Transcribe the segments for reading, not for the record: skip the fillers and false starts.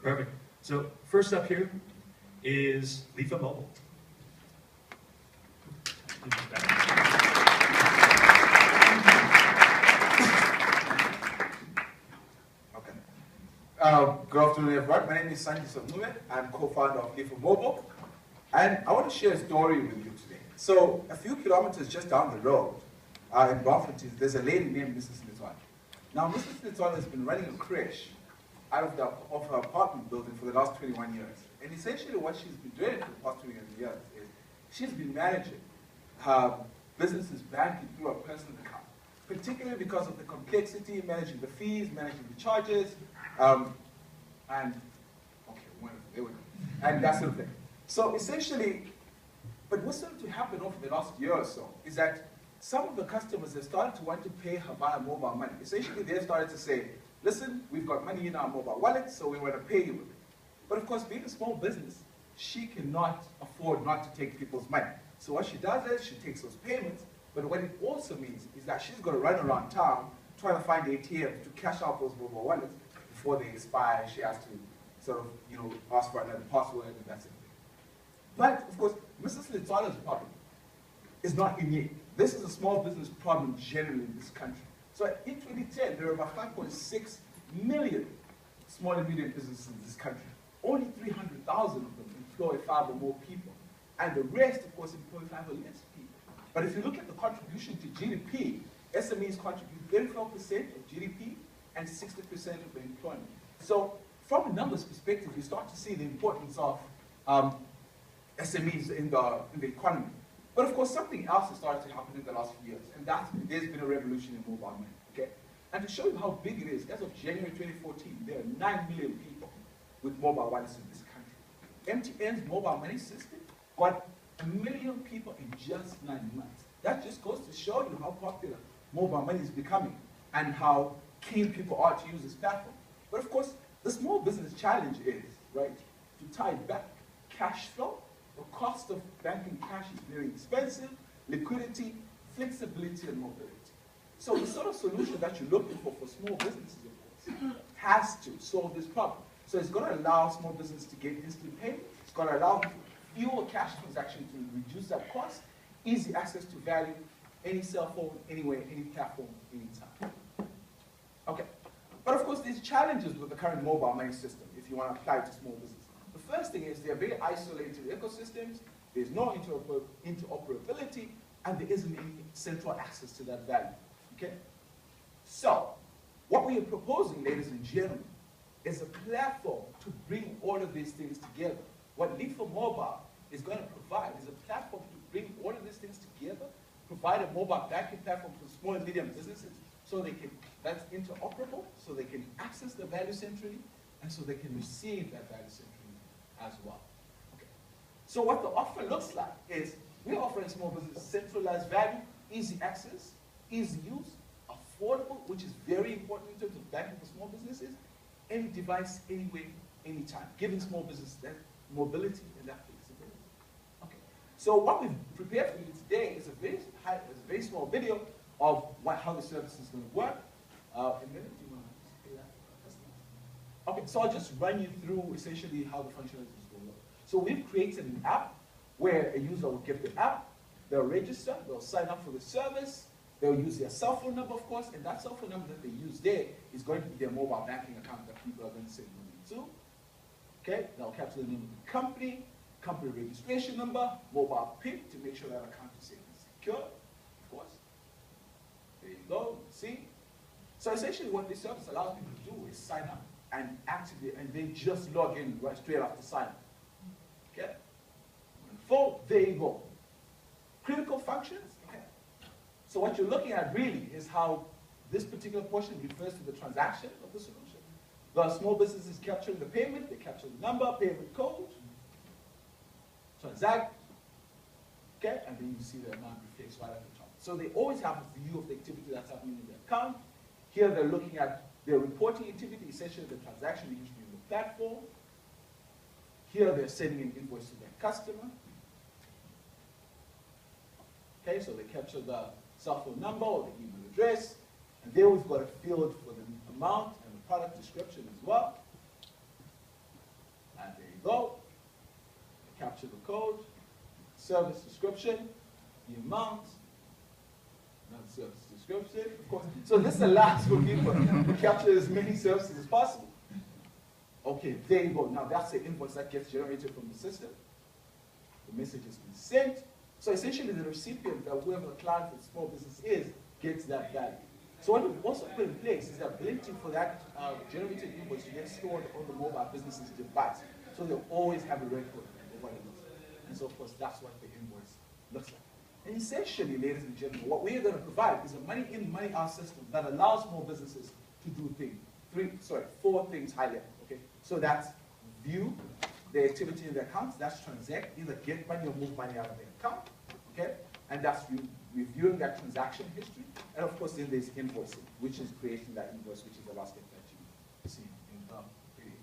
Perfect. So first up here is Lefa Mobile. Good afternoon, everyone. My name is Sandy Samuel. I'm co-founder of Lefa Mobile, and I want to share a story with you today. So, a few kilometers just down the road, in Bafokeng, there's a lady named Mrs. Litwan. Now, Mrs. Litwan has been running a creche out of her apartment building for the last 21 years. And essentially what she's been doing for the past 21 years is she's been managing her business's banking through a personal account, particularly because of the complexity, managing the fees, managing the charges, and that sort of thing. So essentially, but what's started to happen over the last year or so is that some of the customers have started to want to pay her via mobile money. Essentially, they've started to say, listen, we've got money in our mobile wallet, so we want to pay you with it. But of course, being a small business, she cannot afford not to take people's money. So what she does is she takes those payments, but what it also means is that she's got to run around town trying to find ATMs to cash out those mobile wallets before they expire. She has to sort of, ask for another password and that's it. But of course, Mrs. Litsala's problem is not unique. This is a small business problem generally in this country. So in 2010, there were about 5.6 million small and medium businesses in this country. Only 300,000 of them employ 5 or more people. And the rest, of course, employ 5 or less people. But if you look at the contribution to GDP, SMEs contribute 34% of GDP and 60% of the employment. So from a numbers perspective, you start to see the importance of SMEs in the economy. But of course, something else has started to happen in the last few years, and there's been a revolution in mobile money, okay? And to show you how big it is, as of January 2014, there are 9 million people with mobile wallets in this country. MTN's mobile money system got 1 million people in just 9 months. That just goes to show you how popular mobile money is becoming and how keen people are to use this platform. But of course, the small business challenge is, right, to tie back cash flow. The cost of banking cash is very expensive, liquidity, flexibility, and mobility. So the sort of solution that you're looking for small businesses, of course, has to solve this problem. So it's going to allow small businesses to get instant payment. It's going to allow fewer cash transactions to reduce that cost, easy access to value, any cell phone, anywhere, any platform, anytime. Okay. But of course, there's challenges with the current mobile money system if you want to apply it to small businesses. The first thing is they're very isolated ecosystems, there's no interoperability, and there isn't any central access to that value, okay? So, what we are proposing, ladies and gentlemen, is a platform to bring all of these things together. What Lefa Mobile is going to provide is a platform to bring all of these things together, provide a mobile banking platform for small and medium businesses so they can, that's interoperable, so they can access the value centrally, and so they can receive that value centrally as well. Okay. So what the offer looks like is we're offering small businesses centralized value, easy access, easy use, affordable, which is very important in terms of banking for small businesses, any device, anywhere, anytime, giving small businesses that mobility and that flexibility. Okay. So what we've prepared for you today is a very small video of how the service is going to work. Okay, so I'll just run you through essentially how the functionality is going to work. So we've created an app where a user will get the app, they'll register, they'll sign up for the service, they'll use their cell phone number, of course, and that cell phone number that they use there is going to be their mobile banking account that people are going to send money to. Okay, they'll capture the name of the company registration number, mobile PIN to make sure that account is safe and secure, of course. There you go, see? So essentially what this service allows people to do is sign up and activate, and they just log in right straight after sign up. Okay? Full, there you go. Critical functions, okay. So what you're looking at really is how this particular portion refers to the transaction of the solution. The small business is capturing the payment, they capture the number, payment code, transact, okay, and then you see the amount reflects right at the top. So they always have a view of the activity that's happening in their account. Here they're looking at their reporting activity, essentially the transaction usually in the platform. Here they're sending an invoice to their customer. Okay, so they capture the cell phone number or the email address, and there we've got a field for the amount and the product description as well. go, capture the code, service description, the amount, another service description, of course. So this allows for people to capture as many services as possible. Okay, there you go. Now that's the invoice that gets generated from the system. The message has been sent. So essentially the recipient, that whoever the client for the small business is, gets that value. So what we've also put in place is the ability for that generated invoice to get stored on the mobile business's device. So they'll always have a record of what it is. And so of course that's what the invoice looks like. And essentially, ladies and gentlemen, what we're going to provide is a money in, money out system that allows small businesses to do four things high level. Okay? So that's view the activity in the accounts, that's transact, either get money or move money out of the account. Okay? And that's reviewing that transaction history. And of course, then there's invoicing, which is creating that invoice, which is the last step that you see in the video.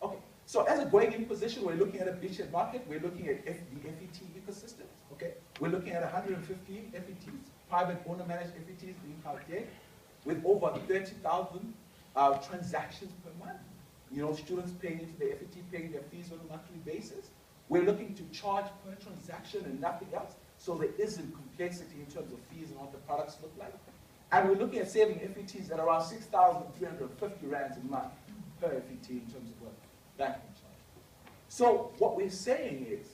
Okay, so as a going in position, we're looking at a beachhead market. We're looking at the FET ecosystem. Okay, we're looking at 150 FETs, private owner managed FETs being calculated, with over 30,000 transactions per month. You know, students paying into the FET, paying their fees on a monthly basis. We're looking to charge per transaction and nothing else. So there isn't complexity in terms of fees and what the products look like. And we're looking at saving FETs at around 6,350 rands a month per FET in terms of what banking charge. So what we're saying is,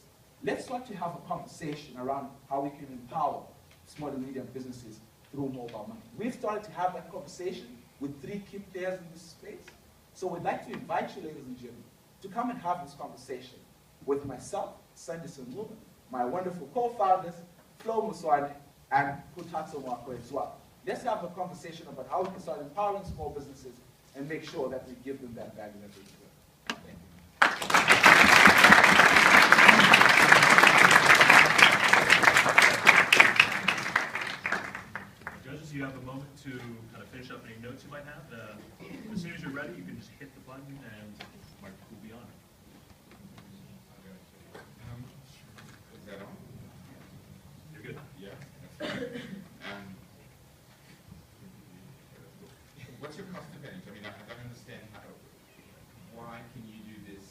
let's start to have a conversation around how we can empower small and medium businesses through mobile money. We've started to have that conversation with 3 key players in this space. So we'd like to invite you, ladies and gentlemen, to come and have this conversation with myself, Sanderson Woman, my wonderful co-founders, Flo Muswane, and Kutatso Mwako as well. Let's have a conversation about how we can start empowering small businesses and make sure that we give them that value that they deserve. Thank you. Judges, you have a moment to kind of finish up any notes you might have. As soon as you're ready, you can just hit the button and Mark will be on. Is that on? You're good. Yeah. What's your cost advantage? I mean, I don't understand why can you do this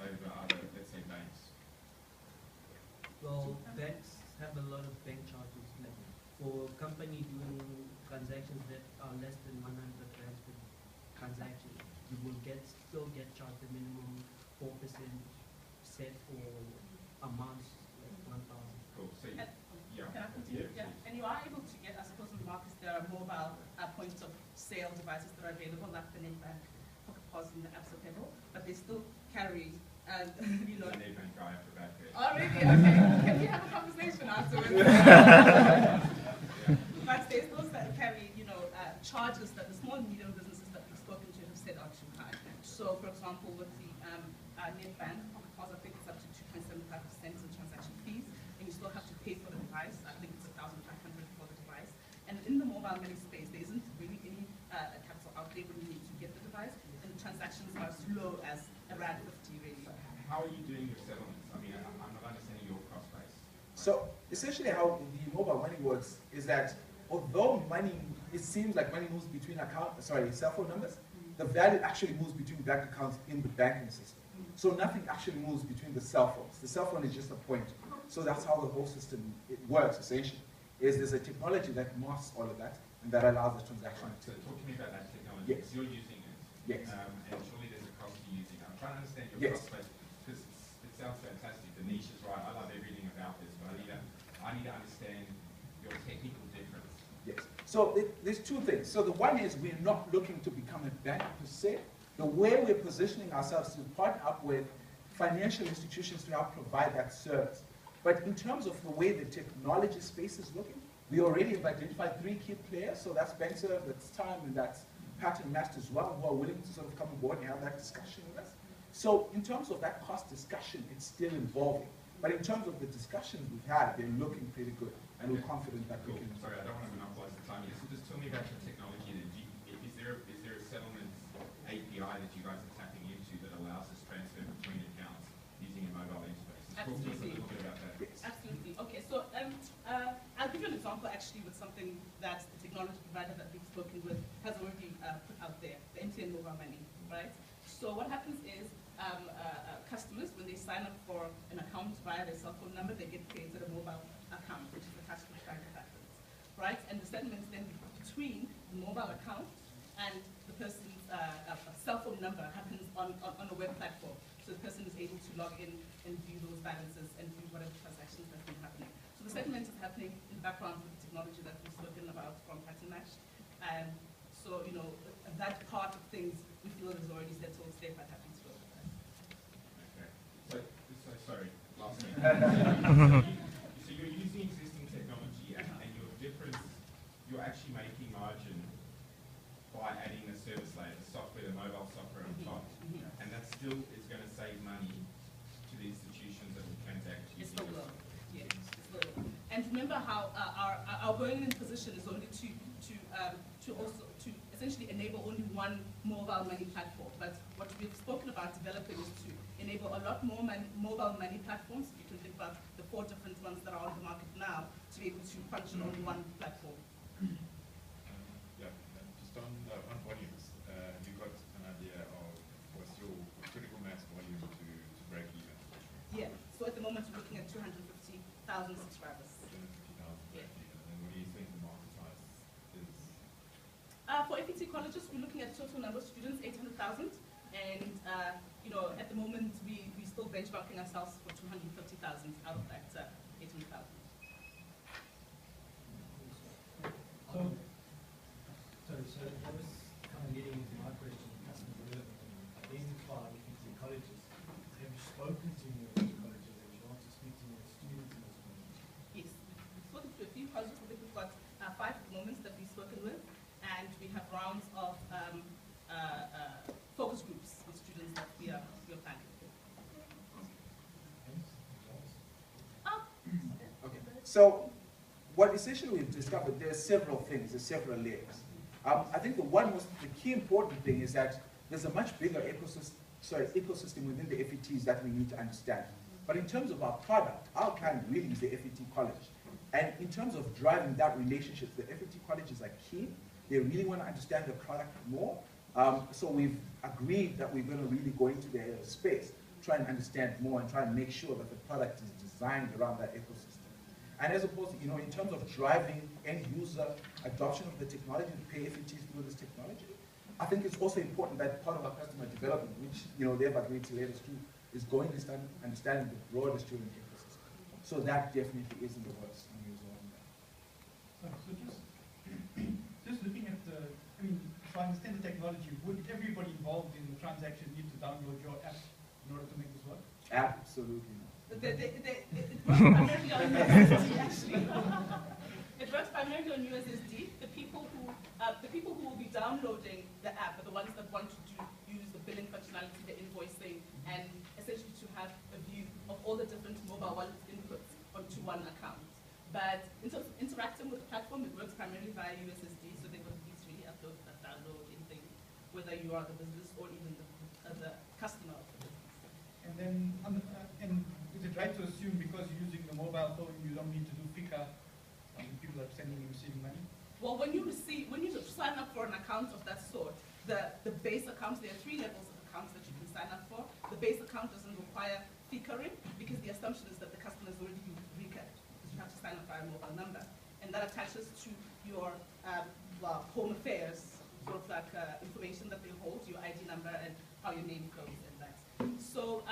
over other, let's say, banks? Well, banks have a lot of bank charges. Like for a company doing transactions that are less than 100 rands per transaction, you will still get charged the minimum 4% set for amounts like 1,000. Cool. So And, yeah. can I continue? Yeah. Yeah. And you are able to get, I suppose, in the markets, there are mobile points of sale devices that are available, like the NetBank, Pocket POS, and the apps available, but they still carry, you know. The NetBank guy after back there. Oh, really? Okay. Can we have a conversation afterwards? But they still carry, you know, charges that the small and medium businesses that we've spoken to have said are too high. So, for example, with the NetBank, Pocket POS, I think it's up to 2.75% in transaction fees, and you still have to pay for the device. I think it's 1,500 for the device. And in the mobile money space, there isn't really any capital outlay when you need to get the device, and the transactions are as low as around 50 really. How are you doing your settlements? I mean, I'm not understanding your cost base. So essentially how the mobile money works is that although money, it seems like money moves between cell phone numbers, the value actually moves between bank accounts in the banking system. So nothing actually moves between the cell phones. The cell phone is just a point. So that's how the whole system works essentially. There's a technology that masks all of that and that allows the transaction So to. talk to me about that technology. Yes. Because you're using it. Yes. And surely there's a cost to using it. I'm trying to understand your Yes. cost base because it sounds fantastic. The niche is right. I love everything about this, but I need to understand your technical difference. Yes. So there's 2 things. So the one is we're not looking to become a bank per se. The way we're positioning ourselves is to partner up with financial institutions to help provide that service. But in terms of the way the technology space is looking, we already have identified 3 key players. So that's Benserve, that's Time, and that's Pattern Master as well, who are willing to sort of come aboard and have that discussion with us. So in terms of that cost discussion, it's still evolving. But in terms of the discussions we've had, they're looking pretty good. And we're confident that we Cool. can. Sorry, I don't want to monopolize the time here. So just tell me about your technology. Then. Is there a settlement API that you guys are tapping into that allows us transfer between accounts using a mobile interface? Talk to us a Absolutely. little bit about that. Yes. Absolutely. Okay, so I'll give you an example actually with something that the technology provider that we've spoken with has already put out there, the MTN Mobile Money, right? So what happens is customers account via their cell phone number, they get created a mobile account, which is attached to the bank account, right? And the settlements then between the mobile account and the person's cell phone number happens on a web platform. So the person is able to log in and view those balances and view whatever transactions that's been happening. So the settlement is happening in the background with the technology that we've spoken about from Pattern Match. So, you know, that part of things we feel is already settled. Lefa happens to that. Okay. So sorry, last thing. So you're using existing technology and your difference, you're actually making margin by adding the service layer, the software, the mobile software on top. And that still is going to save money to the institutions that will transact It's using still your low. software. Yeah, it's still low. And remember how our going in position is only to essentially enable only one mobile money platform. But what we've spoken about developing is to enable a lot more mobile money platforms. You can think about the 4 different ones that are on the market now to be able to function on one platform. Yeah, just on volumes, have you got an idea of what's your critical mass volume to break even? Yeah, so at the moment we're looking at 250,000 subscribers. 250,000 Yeah. break even. And what do you think the market size is? For FET colleges, we're looking at total number of students, 800,000. And, you know, at the moment, we're still benchmarking ourselves for 250,000 out of that 800,000. So I was kind of getting into my question, customer development, in five FET colleges. Have you spoken to any of those colleges? Have you wanted to speak to your students in those colleges? Yes, we've spoken to a few colleges. I think we've got 5 at the moment that we've spoken with. And we have rounds of focus groups with students that we are planning. Okay. So, what essentially we've discovered, there are several things, there's several layers. I think the key important thing is that there's a much bigger ecosystem within the FETs that we need to understand. But in terms of our product, our client really is the FET college. And in terms of driving that relationship, the FET colleges are key. They really want to understand the product more. So we've agreed that we're going to really go into their space, try and understand more and try and make sure that the product is designed around that ecosystem. And as opposed to, you know, in terms of driving end user adoption of the technology, to pay FETs through this technology, I think it's also important that part of our customer development, which, you know, they've agreed to let us do, is going and understanding the broader student ecosystem. So that definitely is in the works. So just looking at the, I mean, if I understand the technology, would everybody involved in the transaction need to download your app in order to make this work? Absolutely not. It works primarily on USSD, actually. It works primarily on USSD. The people who will be downloading the app are the ones that want to use the billing functionality, the invoicing, and essentially to have a view of all the different mobile wallet inputs onto one account. But in terms of interacting with the platform, it works primarily via USSD, so they will easily upload that download anything, whether you are the business or even the customer of the business. And then, and is it right to assume because you're using the mobile phone, you don't need to do FICA when people are sending and receiving money? Well, when you sign up for an account of that sort, the base accounts, there are 3 levels of accounts that you can sign up for. The base account doesn't require FICA-ing because the assumption is that the customer is already FICA'd, because you have to sign up by a mobile number. And that attaches to your home affairs, sort of like information that they hold, your ID number and how your name goes and that. So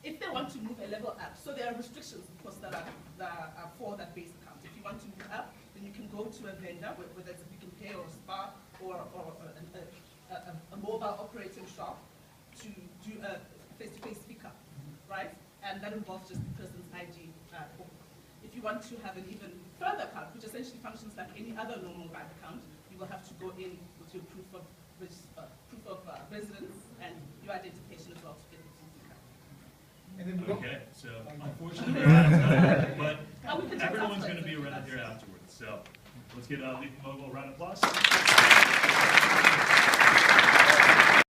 if they want to move a level up, so there are restrictions, of course, that are for that base account. If you want to move up, then you can go to a vendor, whether it's a Pick and Pay or a Spar or a mobile operating shop, to do a face-to-face pickup, right? And that involves just the person's ID. If you want to have an even further account, which essentially functions like any other normal bank account, you will have to go in with your proof of residence and your identification as well to get the pickup. And then Okay, so unfortunately we're out of time, but everyone's going to be around here afterwards. So let's get Lefa Mobile a round of applause.